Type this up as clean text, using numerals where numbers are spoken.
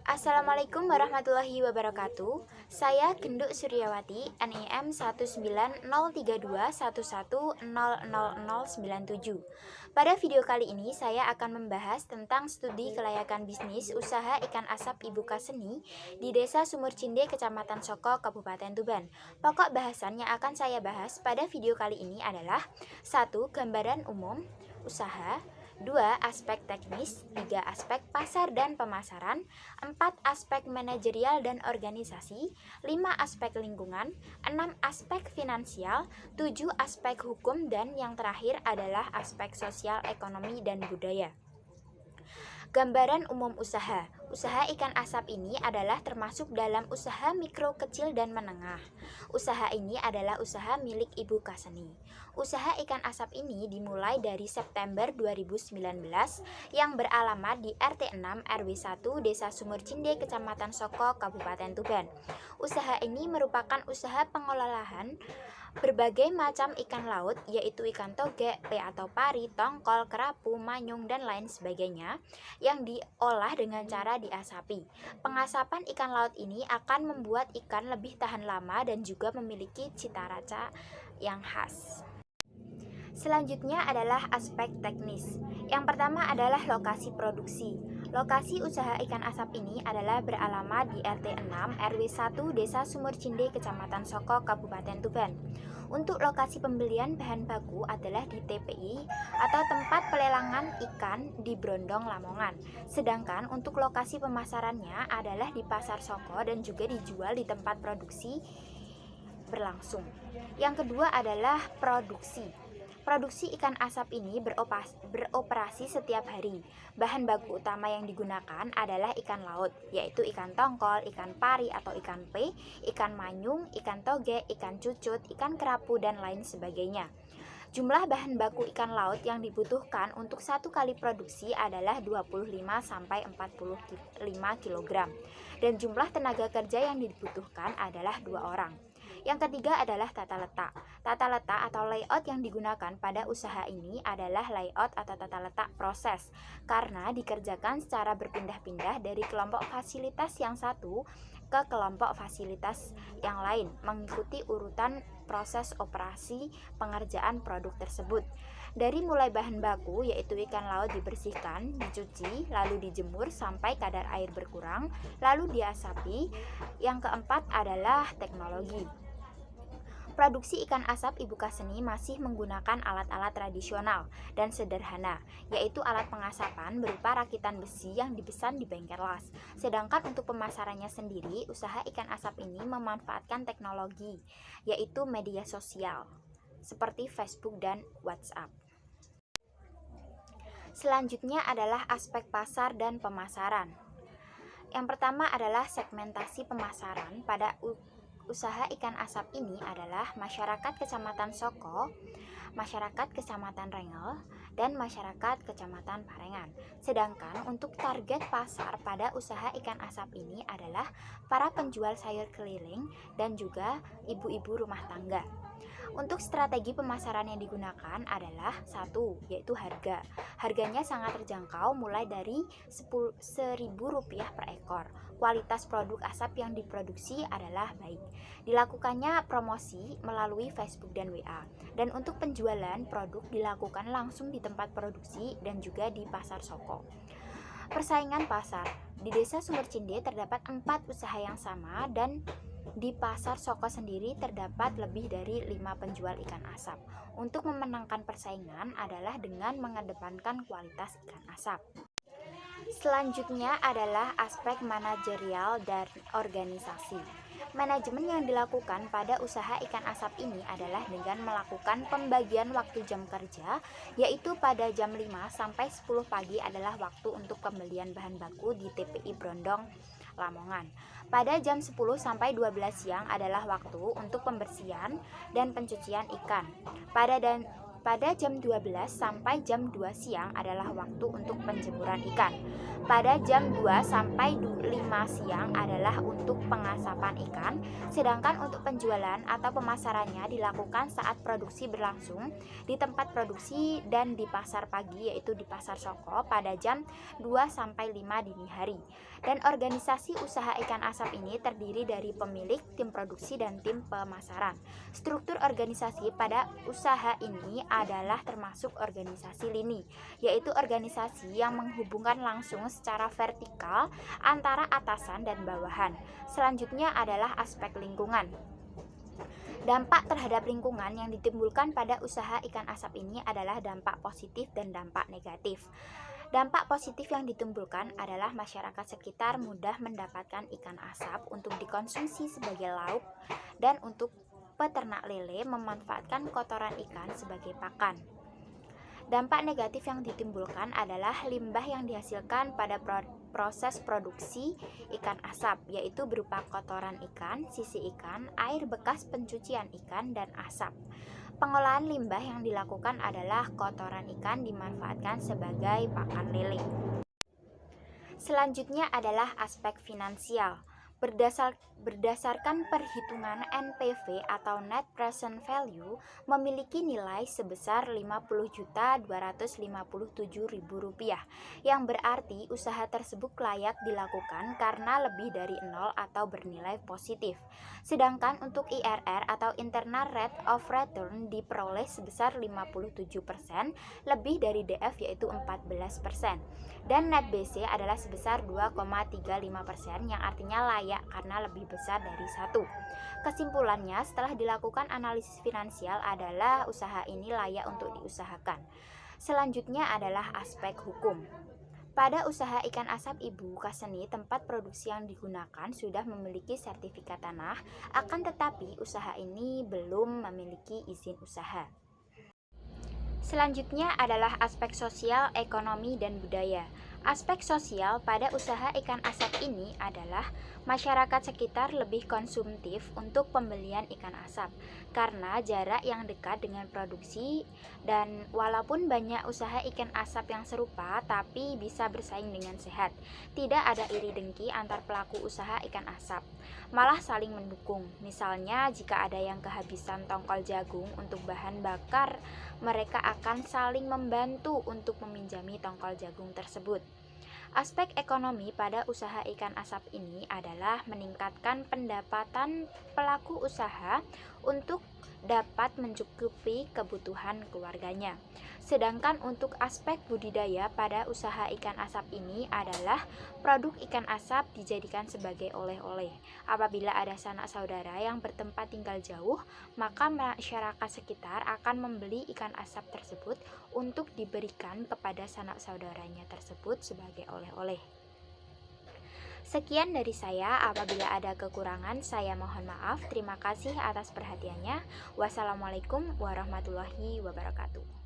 Assalamualaikum warahmatullahi wabarakatuh. Saya Genduk Suryawati, NIM 1903211000097. Pada video kali ini saya akan membahas tentang studi kelayakan bisnis usaha ikan asap Ibu Kaseni di Desa Sumur Cinde, Kecamatan Soko, Kabupaten Tuban. Pokok bahasan yang akan saya bahas pada video kali ini adalah 1. Gambaran umum usaha, 2. Aspek teknis, 3. Aspek pasar dan pemasaran, 4. Aspek manajerial dan organisasi, 5. Aspek lingkungan, 6. Aspek finansial, 7. Aspek hukum, dan yang terakhir adalah aspek sosial, ekonomi, dan budaya. Gambaran umum usaha. Usaha ikan asap ini adalah termasuk dalam usaha mikro, kecil, dan menengah. Usaha ini adalah usaha milik Ibu Kaseni. Usaha ikan asap ini dimulai dari September 2019 yang beralamat di RT 6 RW 1 Desa Sumur Cinde, Kecamatan Soko, Kabupaten Tuban. Usaha ini merupakan usaha pengelolaan berbagai macam ikan laut, yaitu ikan toge, pe atau pari, tongkol, kerapu, manyung, dan lain sebagainya yang diolah dengan cara diasapi. Pengasapan ikan laut ini akan membuat ikan lebih tahan lama dan juga memiliki cita rasa yang khas. Selanjutnya adalah aspek teknis. Yang pertama adalah lokasi produksi. Lokasi usaha ikan asap ini adalah beralamat di RT 6 RW 1 Desa Sumur Cinde, Kecamatan Soko, Kabupaten Tuban. Untuk lokasi pembelian bahan baku adalah di TPI atau tempat pelelangan ikan di Brondong, Lamongan. Sedangkan untuk lokasi pemasarannya adalah di Pasar Soko dan juga dijual di tempat produksi berlangsung. Yang kedua adalah produksi. Produksi ikan asap ini beroperasi setiap hari. Bahan baku utama yang digunakan adalah ikan laut, yaitu ikan tongkol, ikan pari atau ikan pe, ikan manyung, ikan toge, ikan cucut, ikan kerapu, dan lain sebagainya. Jumlah bahan baku ikan laut yang dibutuhkan untuk satu kali produksi adalah 25-45 kg. Dan jumlah tenaga kerja yang dibutuhkan adalah 2 orang. Yang ketiga adalah tata letak. Tata letak atau layout yang digunakan pada usaha ini adalah layout atau tata letak proses, karena dikerjakan secara berpindah-pindah dari kelompok fasilitas yang satu ke kelompok fasilitas yang lain, mengikuti urutan proses operasi pengerjaan produk tersebut. Dari mulai bahan baku, yaitu ikan laut dibersihkan, dicuci, lalu dijemur sampai kadar air berkurang, lalu diasapi. Yang keempat adalah teknologi. Produksi ikan asap Ibu Kaseni masih menggunakan alat-alat tradisional dan sederhana, yaitu alat pengasapan berupa rakitan besi yang dipesan di bengkel las. Sedangkan untuk pemasarannya sendiri, usaha ikan asap ini memanfaatkan teknologi, yaitu media sosial, seperti Facebook dan WhatsApp. Selanjutnya adalah aspek pasar dan pemasaran. Yang pertama adalah segmentasi pemasaran pada usaha ikan asap ini adalah masyarakat Kecamatan Soko, masyarakat Kecamatan Rengel, dan masyarakat Kecamatan Parengan. Sedangkan untuk target pasar pada usaha ikan asap ini adalah para penjual sayur keliling dan juga ibu-ibu rumah tangga. Untuk strategi pemasaran yang digunakan adalah 1. Yaitu harga. Harganya sangat terjangkau mulai dari Rp10.000 per ekor. Kualitas produk asap yang diproduksi adalah baik. Dilakukannya promosi melalui Facebook dan WA. Dan untuk penjualan produk dilakukan langsung di tempat produksi dan juga di Pasar Soko. Persaingan pasar. Di Desa Sumur Cinde terdapat 4 usaha yang sama, dan di Pasar Soko sendiri terdapat lebih dari 5 penjual ikan asap. Untuk memenangkan persaingan adalah dengan mengedepankan kualitas ikan asap. Selanjutnya adalah aspek manajerial dan organisasi. Manajemen yang dilakukan pada usaha ikan asap ini adalah dengan melakukan pembagian waktu jam kerja, yaitu pada jam 5 sampai 10 pagi adalah waktu untuk pembelian bahan baku di TPI Brondong, Lamongan. Pada jam 10 sampai 12 siang adalah waktu untuk pembersihan dan pencucian ikan. pada jam 12 sampai jam 2 siang adalah waktu untuk penjemuran ikan. Pada jam 2 sampai 5 siang adalah untuk pengasapan ikan, sedangkan untuk penjualan atau pemasarannya dilakukan saat produksi berlangsung di tempat produksi dan di pasar pagi, yaitu di pasar Soko pada jam 2 sampai 5 dini hari. Dan organisasi usaha ikan asap ini terdiri dari pemilik, tim produksi, dan tim pemasaran. Struktur organisasi pada usaha ini adalah termasuk organisasi lini, yaitu organisasi yang menghubungkan langsung secara vertikal antara atasan dan bawahan. Selanjutnya adalah aspek lingkungan. Dampak terhadap lingkungan yang ditimbulkan pada usaha ikan asap ini adalah dampak positif dan dampak negatif. Dampak positif yang ditimbulkan adalah masyarakat sekitar mudah mendapatkan ikan asap untuk dikonsumsi sebagai lauk, dan untuk peternak lele memanfaatkan kotoran ikan sebagai pakan. Dampak negatif yang ditimbulkan adalah limbah yang dihasilkan pada proses produksi ikan asap, yaitu berupa kotoran ikan, sisi ikan, air bekas pencucian ikan, dan asap. Pengolahan limbah yang dilakukan adalah kotoran ikan dimanfaatkan sebagai pakan lele. Selanjutnya adalah aspek finansial. Berdasarkan perhitungan NPV atau Net Present Value memiliki nilai sebesar Rp50.257.000, yang berarti usaha tersebut layak dilakukan karena lebih dari 0 atau bernilai positif. Sedangkan untuk IRR atau Internal Rate of Return diperoleh sebesar 57%, lebih dari DF yaitu 14%. Dan Net BC adalah sebesar 2,35%, yang artinya layak karena lebih besar dari 1. Kesimpulannya, setelah dilakukan analisis finansial adalah usaha ini layak untuk diusahakan. Selanjutnya adalah aspek hukum. Pada usaha ikan asap Ibu Kaseni, tempat produksi yang digunakan sudah memiliki sertifikat tanah, akan tetapi usaha ini belum memiliki izin usaha. Selanjutnya adalah aspek sosial, ekonomi, dan budaya. Aspek sosial pada usaha ikan asap ini adalah masyarakat sekitar lebih konsumtif untuk pembelian ikan asap karena jarak yang dekat dengan produksi, dan walaupun banyak usaha ikan asap yang serupa tapi bisa bersaing dengan sehat. Tidak ada iri dengki antar pelaku usaha ikan asap, malah saling mendukung. Misalnya jika ada yang kehabisan tongkol jagung untuk bahan bakar, mereka akan saling membantu untuk meminjami tongkol jagung tersebut. Aspek ekonomi pada usaha ikan asap ini adalah meningkatkan pendapatan pelaku usaha untuk dapat mencukupi kebutuhan keluarganya. Sedangkan untuk aspek budidaya pada usaha ikan asap ini adalah produk ikan asap dijadikan sebagai oleh-oleh. Apabila ada sanak saudara yang bertempat tinggal jauh, maka masyarakat sekitar akan membeli ikan asap tersebut untuk diberikan kepada sanak saudaranya tersebut sebagai oleh-oleh. Sekian dari saya, apabila ada kekurangan saya mohon maaf. Terima kasih atas perhatiannya. Wassalamualaikum warahmatullahi wabarakatuh.